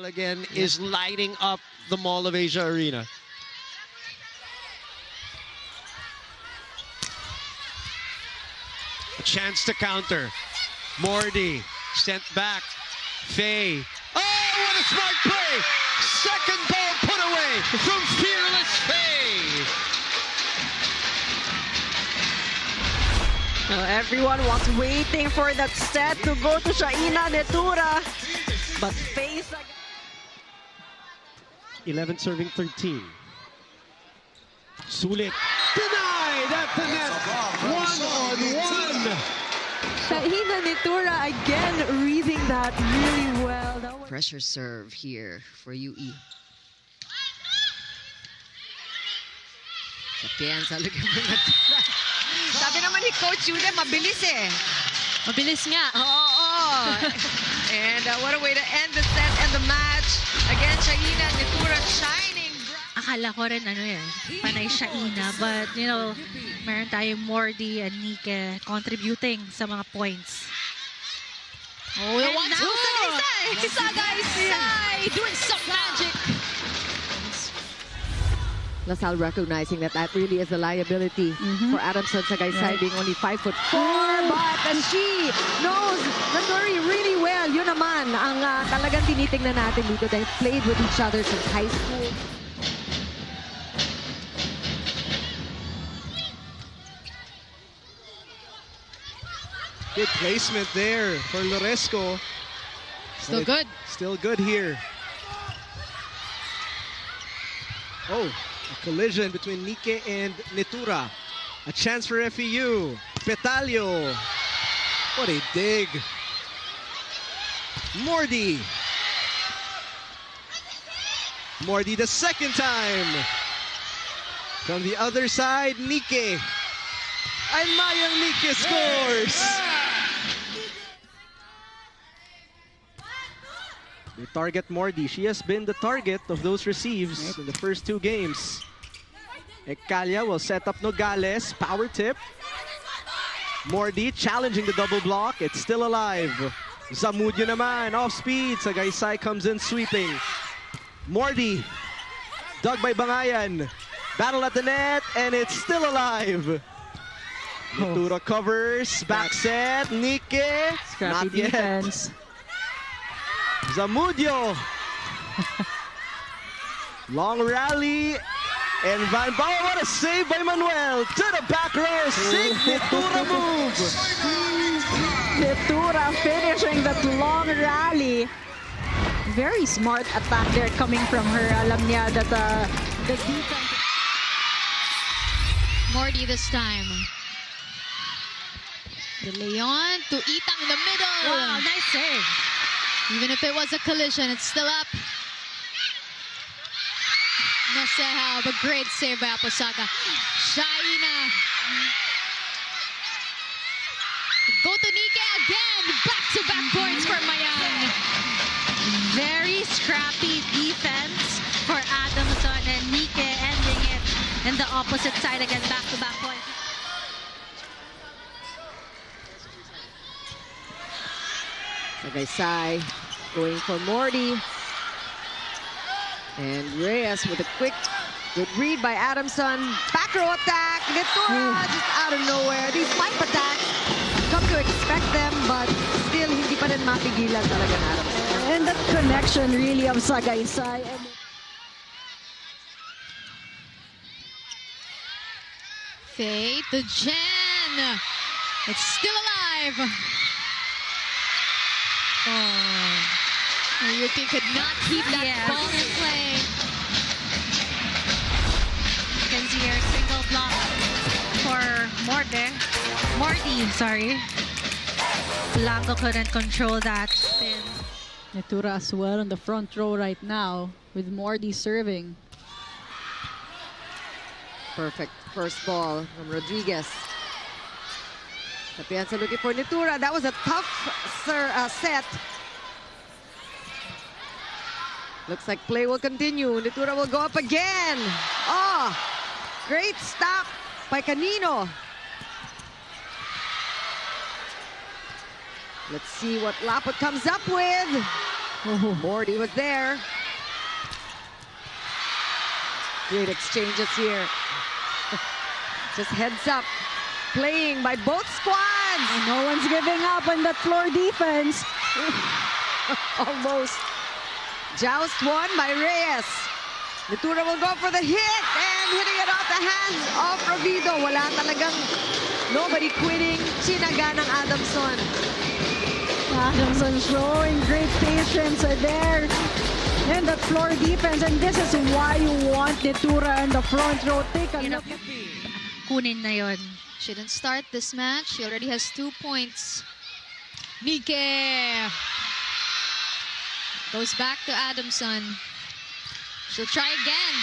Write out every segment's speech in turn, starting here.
again is lighting up the Mall of Asia Arena. A chance to counter. Morty sent back. Faye. Oh, what a smart play! Second ball put away from Fearless Faye. Well, everyone was waiting for that set to go to Shaina Netura, but face 11 serving 13. Sulit. Denied at the net. 1-on-1. Shaina Netura again reading that really well. That was... Pressure serve here for UE. Sapienza, look at Sabi naman ni Coach Jude, mabilis eh. Mabilis nga. Oo. And what a way to end the set and the match. Again, Shaina Netura shining bright. Akala ko rin ano yan, panay Shaina. But, you know, meron tayong Morty and Nike contributing sa mga points. Oh, the 1-2 Sagaysay doing some magic. LaSalle recognizing that that really is a liability for Adamson Sagaysay being only 5'4", but she knows the story really well. Yun naman ang talagang tinitingnan natin dito. They played with each other since high school. Good placement there for Loresco. Still good. Still good here. Oh. A collision between Nike and Netura. A chance for FEU. Petalio. What a dig. Morty. Morty the second time. From the other side, Nike. And Mayang Nike scores. They target Morty. She has been the target of those receives in the first two games. Ekalia will set up Nogales. Power tip. Morty challenging the double block. It's still alive. Zamudio naman. Off speed. Sagaysay comes in sweeping. Morty. Dug by Bangayan. Battle at the net. And it's still alive. Netura covers. Back set. Nike. Scrappy Not yet. defense. Zamudio. Long rally. And Van Bao, what a save by Manuel. To the back row. Sig Netura move. Netura finishing that long rally. Very smart attack there coming from her. Alam niya that the defense. Morty this time. De Leon to Itang in the middle. Wow, nice save. Even if it was a collision, it's still up. No Seha, but great save by Aposaga. Shaina. Go to Nike again. Back-to-back points for Mayang. Very scrappy defense for Adamson and Nike ending it in the opposite side again. Back-to-back points. Sagaysay going for Morty. And Reyes with a quick, good read by Adamson. Back row attack. Netura just out of nowhere. These pipe attacks, come to expect them, but still hindi pa rin mapigilan talaga na Adamson. And that connection really of Sagaysay. Faye to Jen. It's still alive. Oh, Yuki could not keep that ball in play. You can see here single block for Morty, sorry. Blanco couldn't control that spin. Netura as well on the front row right now with Morty serving. Perfect first ball from Rodriguez. Sapienza looking for Netura. That was a tough set. Looks like play will continue. Netura will go up again. Oh, great stop by Canino. Let's see what Lapot comes up with. Morty was there. Great exchanges here. Just heads up. Playing by both squads. And no one's giving up on that floor defense. Almost. Joust won by Reyes. Nitura will go for the hit and hitting it off the hands of Provido. Wala talagang nobody quitting. Chinaga ng Adamson. Adamson showing great patience there in the floor defense. And this is why you want Nitura in the front row. Take a look. Kunin na yon. She didn't start this match. She already has 2 points. Nike goes back to Adamson. She'll try again.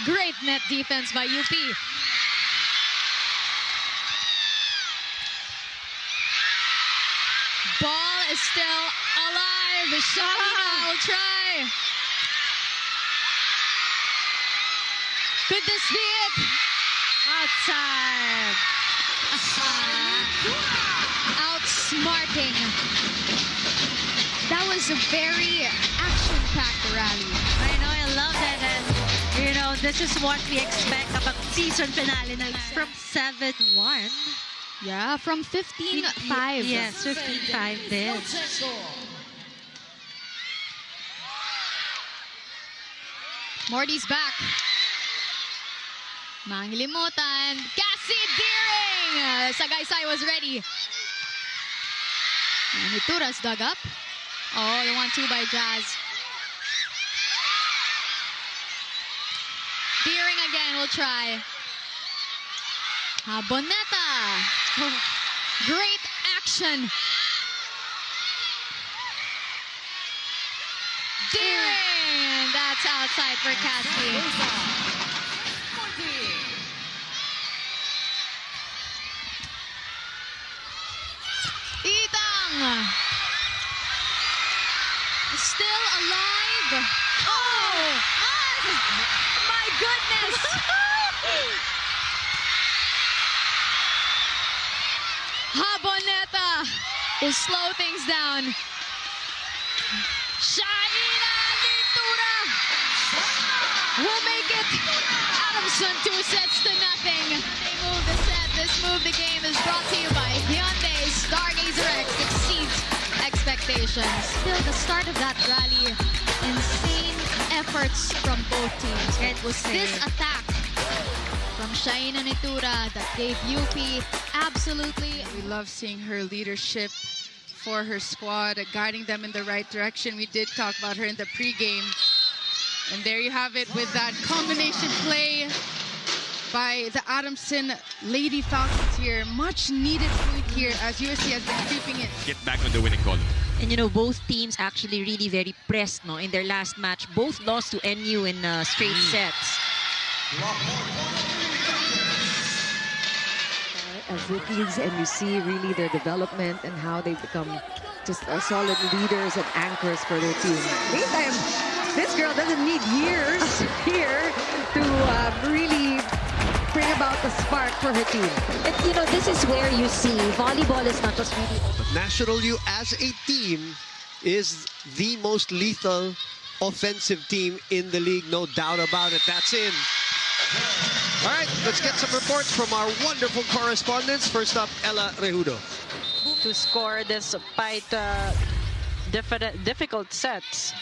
Great net defense by UP. Ball is still alive. Shaina will try. Could this be it? Outside. Outsmarting. That was a very action-packed rally. I know, I love that. And, you know, this is what we expect about season finale from 7-1. Yeah, from 15-5. Yes, 15-5 din. Morty's back. Manghilimutan. Cassie Deering! Sagaysay was ready. And Nitura's dug up. Oh, the 1-2 by Jazz. Deering again will try. Boneta. Great action. Deering! That's outside for Cassie. Itang! Still alive. Oh! My goodness! Boneta will slow things down. Shaina Nitura will make it. Adamson 2-0. They move the set. This move the game is brought to you by Hyundai. Stargazer X exceeds expectations. Still the start of that rally. Insane efforts from both teams. It was this attack from Shaina Nitura that gave UP absolutely. We love seeing her leadership for her squad, guiding them in the right direction. We did talk about her in the pregame. And there you have it with that combination play by the Adamson Lady Falcons here. Much needed point here as USC has been creeping in. Get back on the winning column. And you know, both teams actually really very pressed in their last match. Both lost to NU in straight sets. As rookies, and you see really their development and how they become just solid leaders and anchors for their team. Meantime, this girl doesn't need years here to really bring about the spark for her team. You know, this is where you see volleyball is not just really... But National U as a team is the most lethal offensive team in the league, no doubt about it. That's in. All right, let's get some reports from our wonderful correspondents. First up, Ella Rejudo. To score despite difficult sets.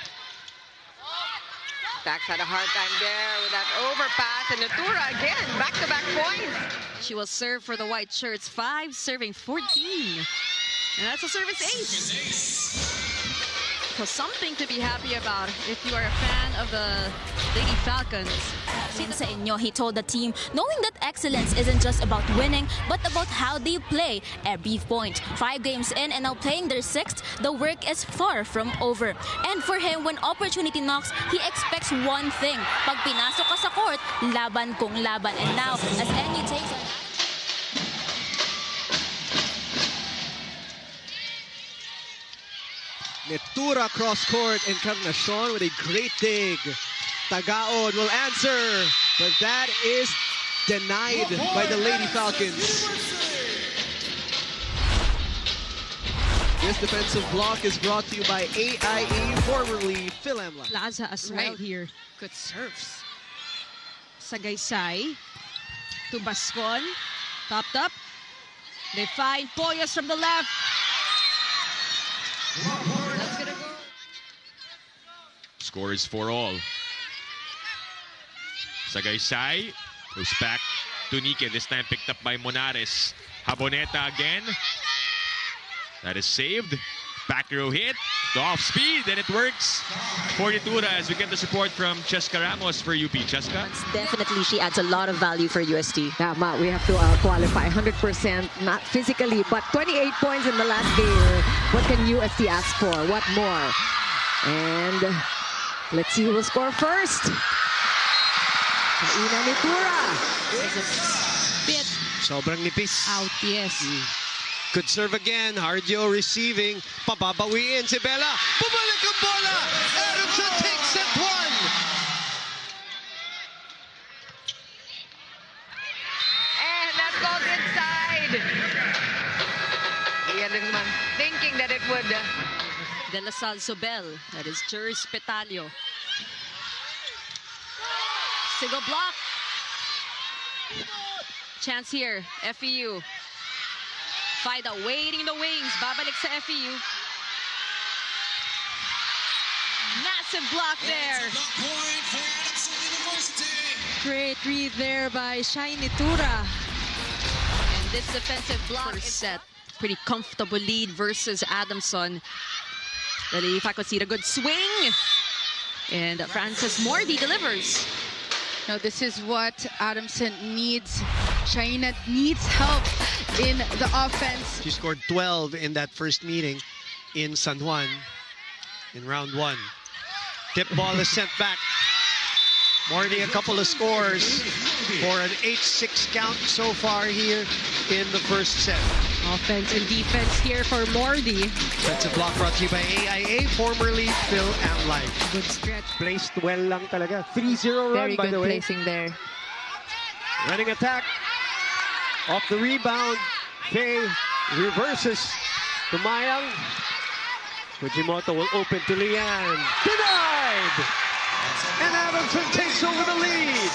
Dax had a hard time there with that overpass, and Nitura again, back-to-back points. She will serve for the white shirts, 5 serving 14. And that's a service ace. So something to be happy about if you are a fan of the Lady Falcons. Sa inyo, he told the team, knowing that excellence isn't just about winning, but about how they play every point. 5 games in and now playing their 6th, the work is far from over. And for him, when opportunity knocks, he expects one thing. Pag pinasok ka sa court, laban kung laban. And now, as NU takes on... Nitura cross court, Encarnacion with a great dig. Tagaon will answer, but that is denied by the Lady Falcons. This defensive block is brought to you by AIE, formerly Philamla. Plaza as well here. Good serves. Sagaysay to Bascon. Topped up. They find Poyos from the left. That's gonna go. Score is 4-all. Sagaysay goes back to Nike. This time picked up by Monares. Haboneta again. That is saved. Back row hit. The off speed, and it works for Nitura as we get the support from Cheska Ramos for UP. Cheska? Definitely, she adds a lot of value for UST. Tama, we have to qualify 100%, not physically, but 28 points in the last game. What can UST ask for? What more? And let's see who will score first. Ina Nitura. Bit Sobrang nipis. out, yes. Good serve again. Hardio receiving. Pababawiin si Bella. Bumalik ang bola. Adamson takes that one. And that goes inside. The Adamson thinking that it would. De La Salle Sobel. That is Jers Petalio. Single block. Chance here. FEU. Faida waiting in the wings. Babalik sa FEU. Massive block there. Great read there by Shai Nitura. And this defensive block is set. Pretty comfortable lead versus Adamson. If I could see the good swing. And Francis Morty delivers. No, this is what Adamson needs. Shaina needs help in the offense. She scored 12 in that first meeting in San Juan in round 1. Tip ball is sent back. Morty a couple of scores for an 8-6 count so far here in the first set. Offense and defense here for Morty. Defensive block brought to you by AIA, formerly Phil Amlife. Good stretch. Placed well lang talaga. 3-0 run, Very by good the way. placing there. Running attack. Off the rebound. Faye reverses to Mayang. Fujimoto will open to Lian. Denied! And Adamson takes over the lead.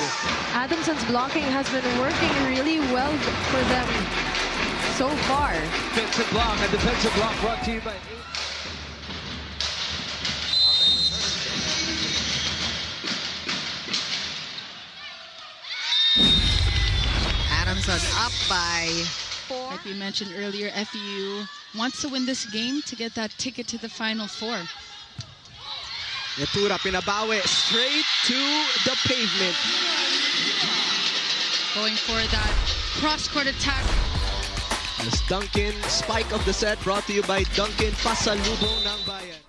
Adamson's blocking has been working really well for them so far. Defensive block. A defensive block brought to you by... Adamson up by 4. Like we mentioned earlier, FEU wants to win this game to get that ticket to the Final Four. Nitura pinabawi straight to the pavement. Going for that cross-court attack. This Duncan spike of the set brought to you by Duncan Pasalubong ng Bayan.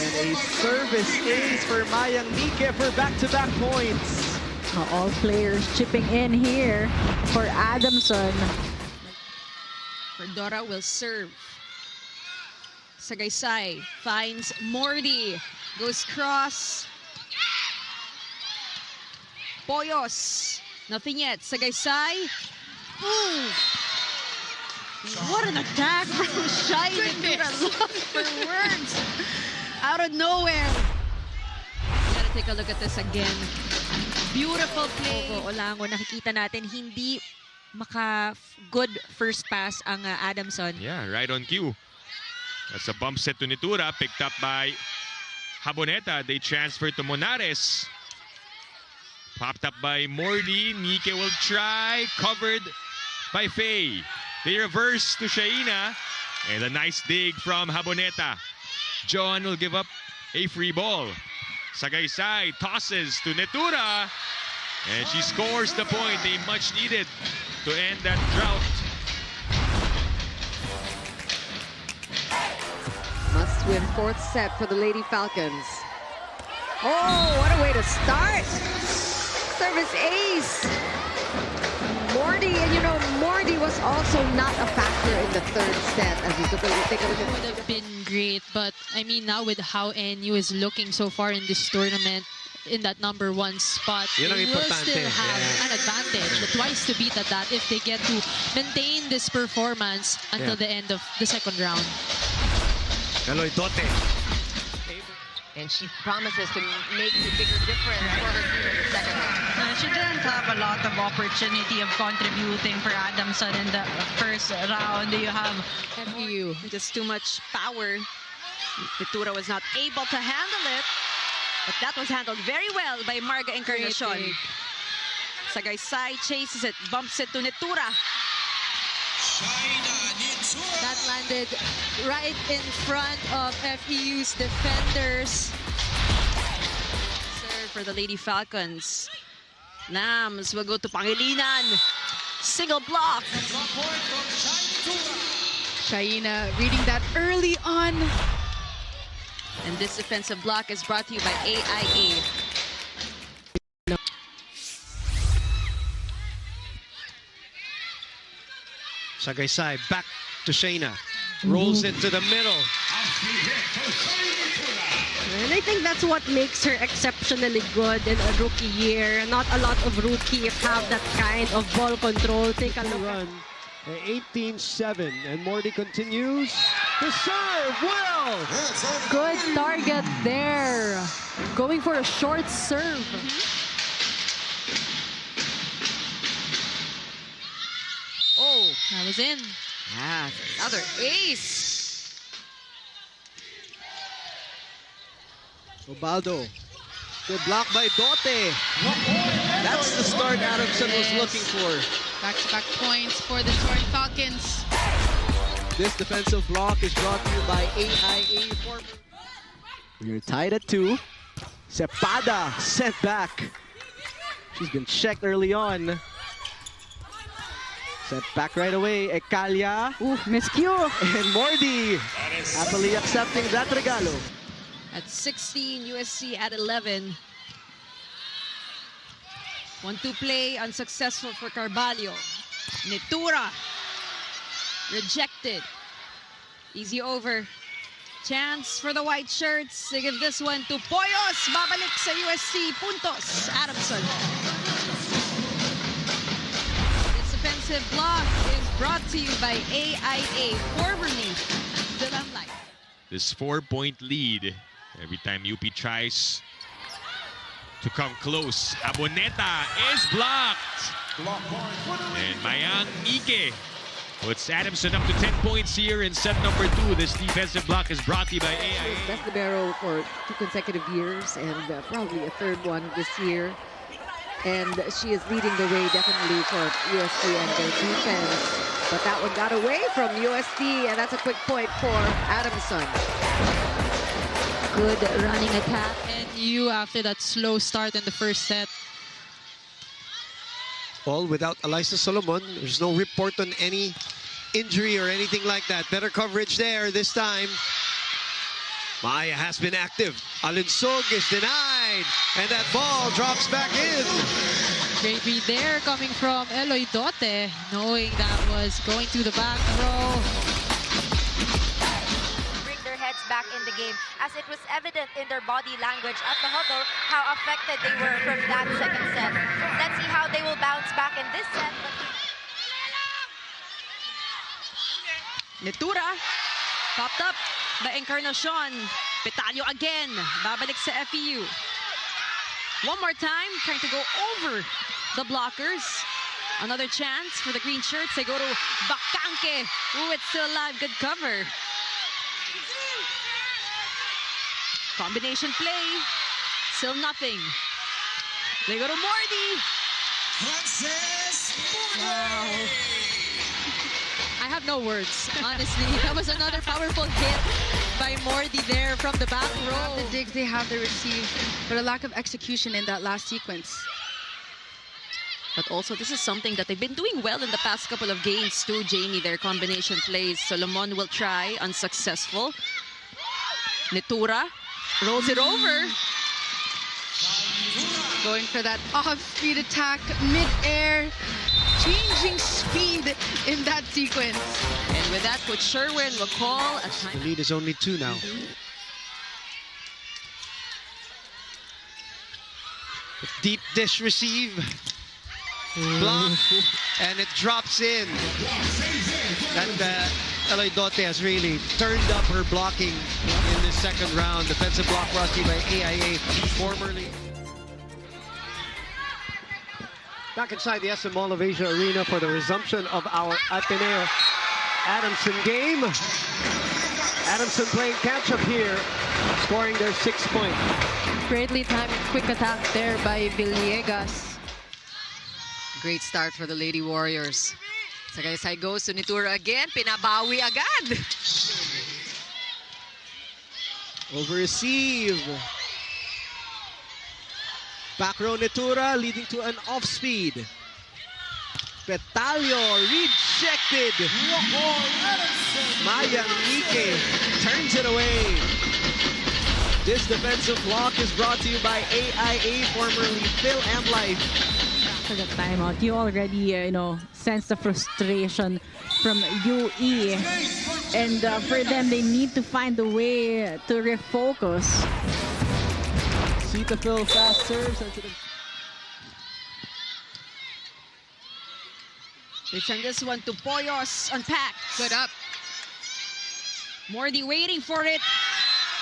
And a service ace for Mayang Nike for back-to-back points. All players chipping in here for Adamson. Verdora will serve. Sagaysay finds Morty. Goes cross. Poyos. Nothing yet. Sagaysay. Ooh. What an attack from Shai Nitura. Lost for words. Out of nowhere. Gotta take a look at this again. Beautiful play. Olango, nakikita natin hindi good first pass ang Adamson. Yeah, right on cue. That's a bump set to Nitura, picked up by Haboneta. They transfer to Monares. Popped up by Morty. Nike will try. Covered by Faye. They reverse to Shaina. And a nice dig from Haboneta. John will give up a free ball. Sagaysay tosses to Nitura. And she scores the point they much needed to end that drought. Must-win fourth set for the Lady Falcons. Oh, what a way to start. Service ace. Morty, and you know, Morty was also not a factor in the third set. As you take a look at it. Would have been great, but I mean, now with how NU is looking so far in this tournament, in that number 1 spot, Yun ang they will importante. still have an advantage. The twice to beat at that if they get to maintain this performance until the end of the second round. Eloy Dote. And she promises to make a bigger difference for her team in the second round. She didn't have a lot of opportunity of contributing for Adamson in the first round. You have FEU, just too much power. Nitura was not able to handle it, but that was handled very well by Marga Encarnacion. Sagaysay chases it, bumps it to Nitura. That landed right in front of FEU's defenders. Serve for the Lady Falcons. Lambs will go to Pangilinan. Single block. Shaina reading that early on. And this defensive block is brought to you by AIA. Sagaysay back to Shayna. Rolls it to the middle. And I think that's what makes her exceptionally good in a rookie year. Not a lot of rookies have that kind of ball control. Take a look Run 18-7, and Morty continues to serve well. Good target there. Going for a short serve. Oh, That was in. yeah, another ace. Obaldo. Good block by Dote. That's the start Adamson was looking for. Back-to-back points for the Soaring Falcons. This defensive block is brought to you by AIA. We're tied at 2. Cepada sent back. She's been checked early on. Sent back right away. Ekalia. Ooh, miscue. And Morty happily accepting that regalo. At 16, USC at 11. 1-2 play, unsuccessful for Carvalho. Nitura. Rejected. Easy over. Chance for the white shirts. They give this one to Poyos. Babalik sa USC. Puntos. Adamson. This offensive block is brought to you by AIA, formerly the Limelight. This 4-point lead. Every time UP tries to come close, Aboneta is blocked. And Mayang Ike puts Adamson up to 10 points here in set number 2. This defensive block is brought to you by AIA. Best libero for 2 consecutive years and probably a third one this year. And she is leading the way definitely for USD and their defense. But that one got away from USD, and that's a quick point for Adamson. Good running attack. And you after that slow start in the first set. All without Alyssa Solomon. There's no report on any injury or anything like that. Better coverage there this time. Maya has been active. Alinsog is denied. And that ball drops back in. Great read there coming from Eloy Dote, knowing that was going to the back row. Bring their heads back in the game, as it was evident in their body language at the huddle how affected they were from that second set. Let's see how they will bounce back in this set. Nitura popped up by Encarnacion. Petalio again. Babalik sa FEU. One more time, trying to go over the blockers. Another chance for the green shirts. They go to Bacanque. Ooh, it's still alive. Good cover. Combination play. Still nothing. They go to Morty. Wow. I have no words, honestly. That was another powerful hit by Morty there from the back row. The dig they have to receive, but a lack of execution in that last sequence. But also, this is something that they've been doing well in the past couple of games too, Jamie. Their combination plays. Solomon will try, unsuccessful. Nitura rolls it over. Going for that off-speed attack, mid-air, changing speed in that sequence. And with that, Coach Sherwin will call a time. The lead is only 2 now. Deep dish receive. Block. And it drops in. And Eloy Dote has really turned up her blocking in this second round. Defensive block brought to you by AIA, formerly. Back inside the SM Mall of Asia Arena for the resumption of our Ateneo Adamson game. Adamson playing catch-up here, scoring their 6th point. Greatly timed quick attack there by Villegas. Great start for the Lady Warriors. Sagaysay goes to Nitura again. Pinabawi agad. Over receive. Back row Nitura leading to an off speed. Petalio rejected. Maya Nike turns it away. This defensive block is brought to you by AIA, formerly Phil and Life. For the timeout, you already sense the frustration from UE, and for them, they need to find a way to refocus. Sita Phil fast serves. They send this one to Poyos, unpacked. Good up. Morty waiting for it.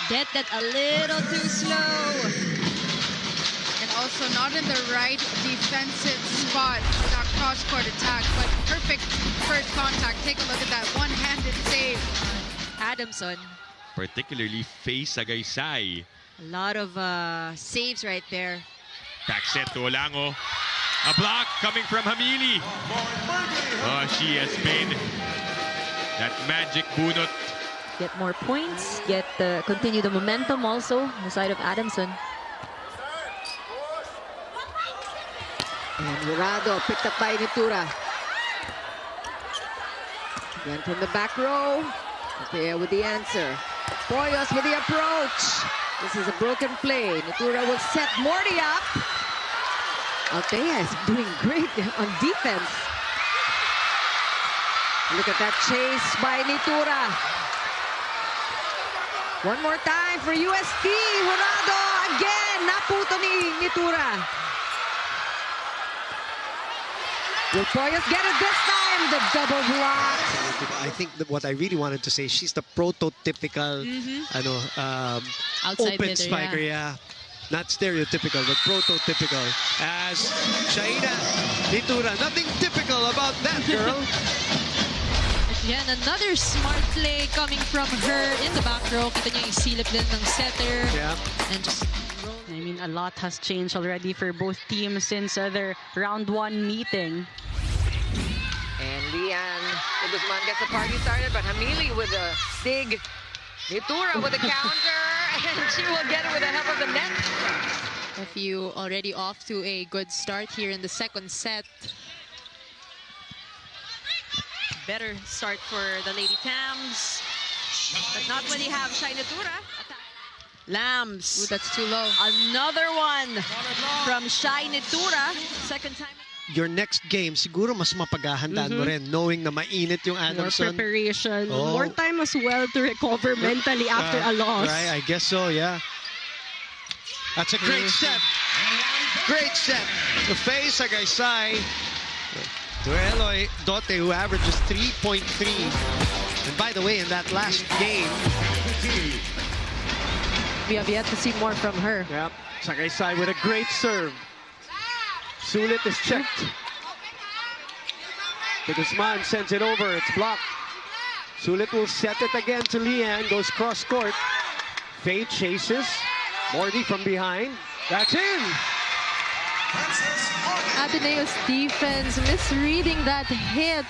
Get that a little too slow. And also not in the right defensive spot for that cross-court attack, but perfect first contact. Take a look at that one-handed save. Adamson. Particularly face Sagaysay. A lot of saves right there. Back set to Olango. A block coming from Hamili. Oh, she has been that magic bunot. Get more points, continue the momentum also on the side of Adamson. And Jurado picked up by Nitura. Again from the back row. There with the answer. Poyos with the approach. This is a broken play. Nitura will set Morty up. Altea is doing great on defense. Look at that chase by Nitura. One more time for UST. Jurado again. Naputo ni Nitura. Will Poyos get it this time? The double block. I think that what I really wanted to say, she's the prototypical Outside open hitter, spiker, yeah. Not stereotypical, but prototypical. As Shaina Nitura, nothing typical about that girl. Yan, another smart play coming from her in the back row. Kita niyo yung silip din ng setter. Yeah. And just I mean, a lot has changed already for both teams since their round 1 meeting. And Lian Guzman gets the party started, but Hamili with a sig. Nitura with a counter, and she will get it with the help of the net. FU already off to a good start here in the second set. Better start for the Lady Tams, but not when you have Shai Nitura. Lambs. Ooh, that's too low. Another one from Shai Nitura. Second time. Your next game, siguro mas mapaghahandaan mo rin, knowing na mainit yung More Adamson. preparation, Oh. more time as well to recover mentally after a loss. Right, I guess so, yeah. That's a great set. Great set. To face Sagaysay. To Eloy Dote, who averages 3.3. And by the way, in that last game, We have yet to see more from her. yep, Sagaysay with a great serve. Sulit is checked. De Guzman sends it over. It's blocked. Sulit will set it again to Lian. Goes cross court. Faye chases. Morty from behind. That's in. Ateneo's defense misreading that hit.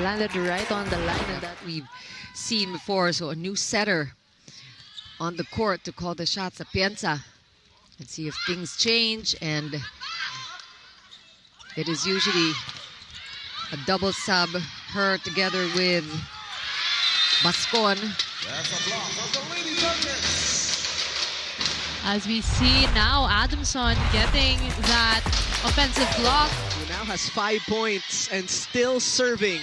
Landed right on the line. That we've seen before. So a new setter on the court to call the shots. Sapienza. Let's see if things change. And it is usually a double sub. Her together with Bascon. As we see now, Adamson getting that offensive block. Who now has 5 points and still serving.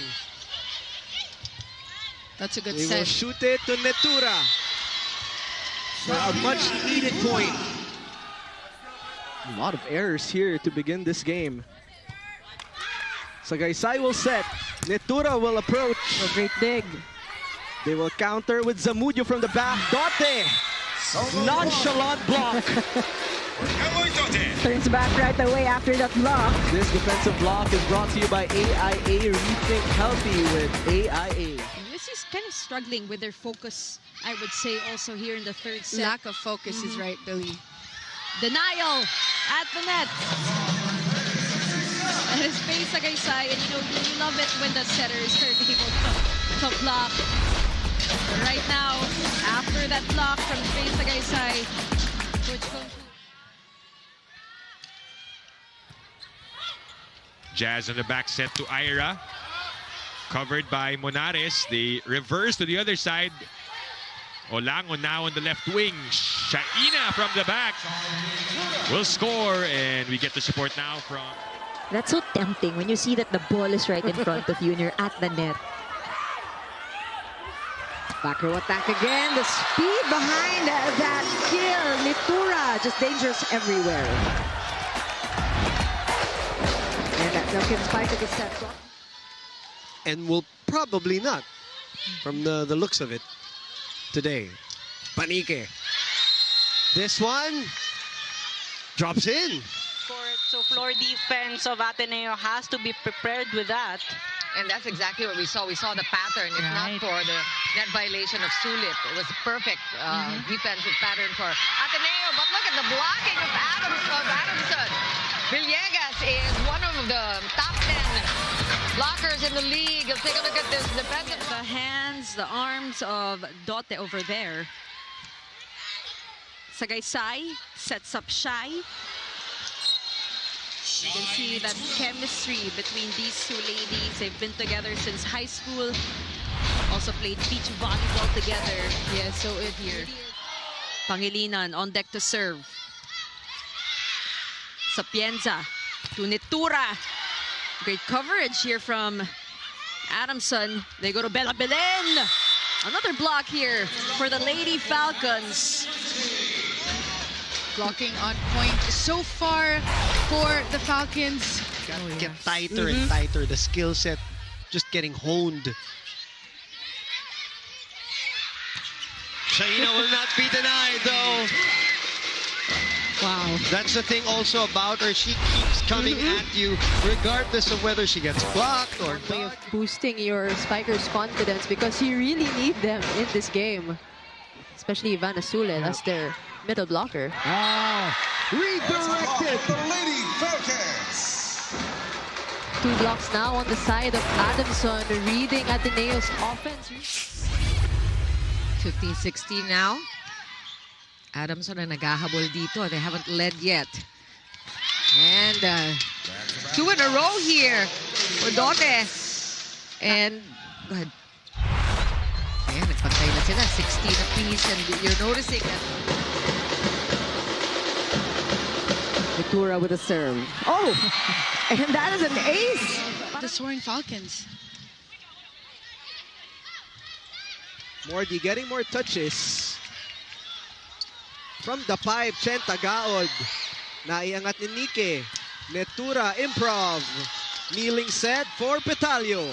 That's a good They will set. shoot it to Nitura for a much needed point. A lot of errors here to begin this game. Sagaysay will set. Netura will approach. A great dig. They will counter with Zamudio from the back. Dote! Nonchalant block. Turns back right away after that block. This defensive block is brought to you by AIA. Rethink Healthy with AIA. USC is kind of struggling with their focus, I would say, also here in the third set. Lack of focus is right, Billy. Denial at the net. And it's Faye Sagaysay, and you love it when the setter is able to block. But right now, after that block from Faye Sagaysay, Jazz on the back set to Ira. Covered by Monares. They reverse to the other side. Olango now on the left wing. Shaina from the back will score, and we get the support now from... That's so tempting when you see that the ball is right in front of you and you're at the net. Back row attack again. The speed behind that kill. Netura just dangerous everywhere. And that Duncan spike at the set. And will probably not, from the looks of it, today. Panique. This one drops in. So floor defense of Ateneo has to be prepared with that. And that's exactly what we saw. We saw the pattern. If not for the net violation of Sulit, it was a perfect defensive pattern for Ateneo. But look at the blocking of Adamson. Villegas is one of the top 10 blockers in the league. Let's take a look at this defensive. The hands, the arms of Dote over there. Sagaysay sets up Shy. You can see that chemistry between these two ladies. They've been together since high school. Also played beach volleyball together. Yeah, so it here. Pangilinan on deck to serve. Sapienza to Netura. Great coverage here from Adamson. They go to Bella Belen. Another block here for the Lady Falcons. Blocking on point so far for the Falcons. Gotta get tighter and tighter. The skill set just getting honed. Shaina will not be denied, though. Wow. That's the thing also about her. She keeps coming at you regardless of whether she gets blocked or way of boosting your spiker's confidence, because you really need them in this game. Especially Ivana Sulit as their middle blocker. Redirected. The Lady Falcons. 2 blocks now on the side of Adamson, reading Ateneo's offense. 15-16 now. Adamson na naghahabol dito. They haven't led yet. And 2 in a row here for Dote. And go ahead. Ayan, nagpantay na sila. 16 apiece. And you're noticing that Netura with a serve. Oh! And that is an ace! The Soaring Falcons. Morty getting more touches. From the pipe, Chen Tagaod. Naiangat ni Nike. Netura, improv. Kneeling set for Petalio.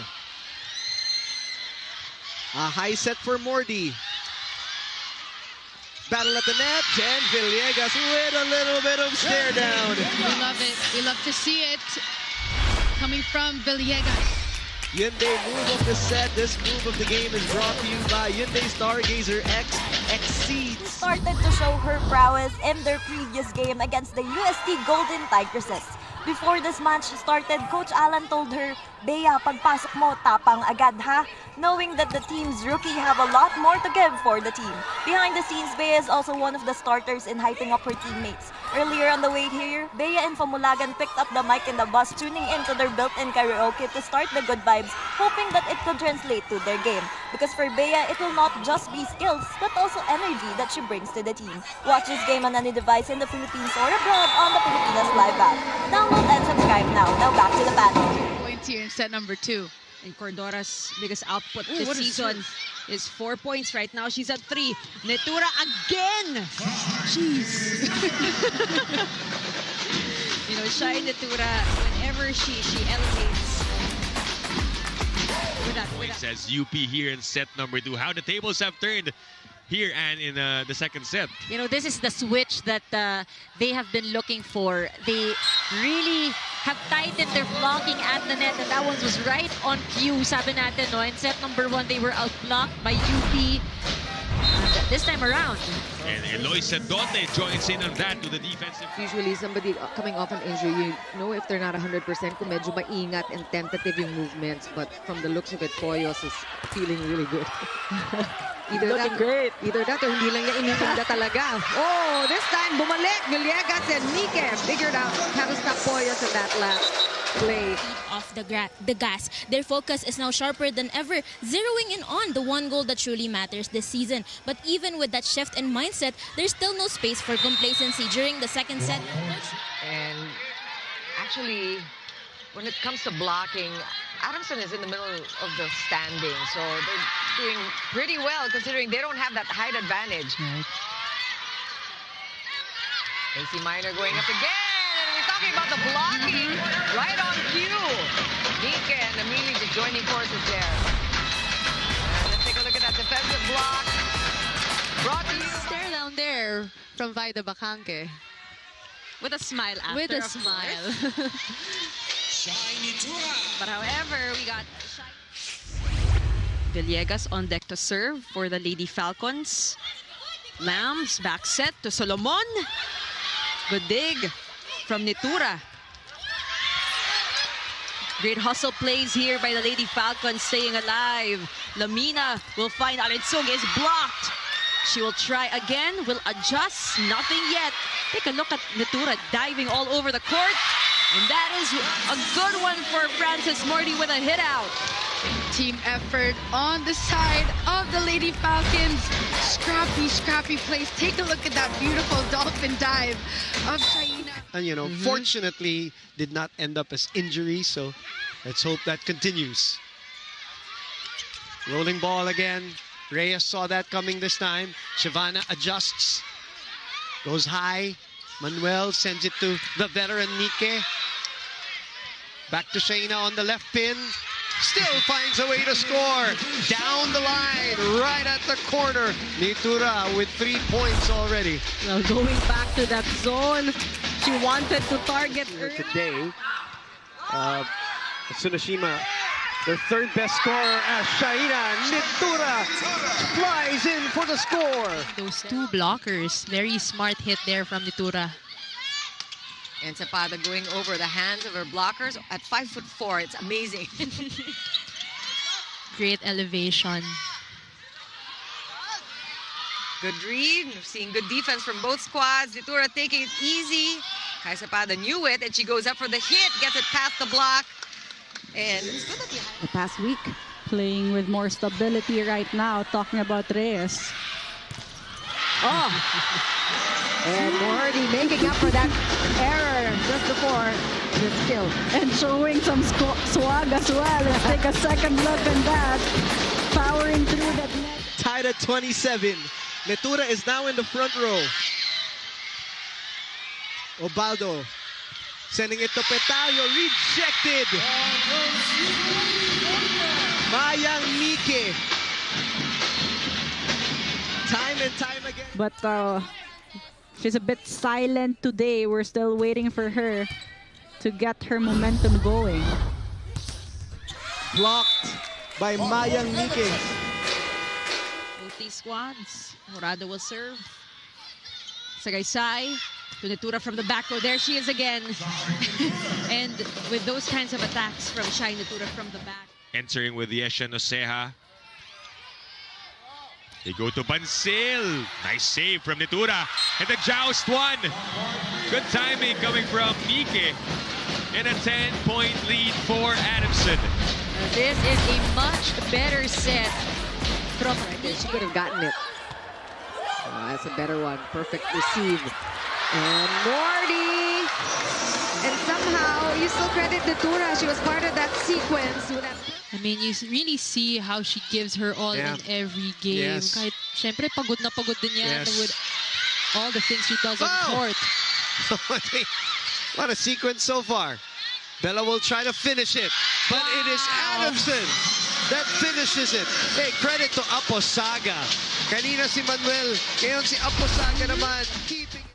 A high set for Morty. Battle at the net. Jen Villegas with a little bit of stare down. We love it. We love to see it. Coming from Villegas. Hyundai move of the set. This move of the game is brought to you by Hyundai Stargazer X Exceeds. Started to show her prowess in their previous game against the UST Golden Tigresses. Before this match started, Coach Alan told her, "Bea, pagpasok mo, tapang agad ha?" Knowing that the team's rookie have a lot more to give for the team. Behind the scenes, Bea is also one of the starters in hyping up her teammates. Earlier on the way here, Bea and Famulagan picked up the mic in the bus, tuning into their built-in karaoke to start the good vibes, hoping that it could translate to their game. Because for Bea, it will not just be skills, but also energy that she brings to the team. Watch this game on any device in the Philippines or abroad on the Pilipinas Live app. Download and subscribe now. Now back to the battle. Points here in set number 2. And Cordora's biggest output this season is 4 points. Right now, she's at 3. Netura again! Jeez. Shai Natura, whenever she elevates. Says UP here in set number 2. How the tables have turned here and in the second set. You know, this is the switch that they have been looking for. They really have tightened their blocking at the net, and that one was right on cue, sabi natin, no? In set number 1, they were outblocked by UP. This time around. And Eloisa Dote joins in on that to the defensive. Usually somebody coming off an injury, you know if they're not 100% kung medyo maingat and tentative yung movements. But from the looks of it, Poyos is feeling really good. Either that or hindi lang niya initinda talaga. Oh, this time bumalik. Villegas and Nike figured out how to stop Poyos in that last play. Off the gas. Their focus is now sharper than ever, zeroing in on the one goal that truly matters this season. But even with that shift in mindset, there's still no space for complacency during the second set. And actually, when it comes to blocking, Adamson is in the middle of the standing, so they're doing pretty well considering they don't have that height advantage. Right. AC Minor going up again, and we're talking about the blocking right on cue. Nika and Amelie just joining forces there. And let's take a look at that defensive block. Brought to you. Stare down there from Vida Bacanque. With a smile after. With a smile. But however, we got Villegas on deck to serve for the Lady Falcons. Lambs back set to Solomon. Good dig from Nitura. Great hustle plays here by the Lady Falcons, staying alive. Lamina will find Aletsung is blocked. She will try again, will adjust, nothing yet. Take a look at Nitura diving all over the court. And that is a good one for Francis Morty with a hit out. Team effort on the side of the Lady Falcons. Scrappy plays. Take a look at that beautiful dolphin dive of Shaina. And, you know, fortunately, did not end up as injury, so let's hope that continues. Rolling ball again. Reyes saw that coming this time. Shivana adjusts. Goes high. Manuel sends it to the veteran Nike. Back to Shaina on the left pin. Still finds a way to score. Down the line, right at the corner. Nitura with 3 points already. Now going back to that zone, she wanted to target her today. Tsunashima, their third best scorer as Shaina Nitura flies in for the score. Those two blockers, very smart hit there from Nitura. And Zapada going over the hands of her blockers at 5'4". It's amazing. Great elevation. Good read. Seeing good defense from both squads. Nitura taking it easy. Kai Zapada knew it, and she goes up for the hit. Gets it past the block. And the past week, playing with more stability right now, talking about Reyes. Oh! And Morty making up for that error just before the skill. And showing some swag as well. Let's take a second look at that. Powering through that net. Tied at 27. Nitura is now in the front row. Obaldo sending it to Petayo. Rejected. Mayang Nike. Time and time again. But she's a bit silent today. We're still waiting for her to get her momentum going. Blocked by Mayang Nike. Both these squads. Morado will serve. Sagaysay to Nitura from the back row. There she is again. And with those kinds of attacks from Shai Nitura from the back. Entering with Yesha Noceja. They go to Bansil. Nice save from Nitura. And the joust one. Good timing coming from Nike. And a 10-point lead for Adamson. This is a much better set from Nike. She could have gotten it. Oh, that's a better one. Perfect receive. And Morty. And somehow, you still credit Nitura. She was part of that sequence. With that. I mean, you really see how she gives her all in every game. Yes. Kahit, syempre, pagod na pagod din yan with all the things she does on court. What a sequence so far. Bella will try to finish it, but it is Adamson that finishes it. Hey, credit to Aposaga. Kanina si Manuel, ngayon si Aposaga naman. Keeping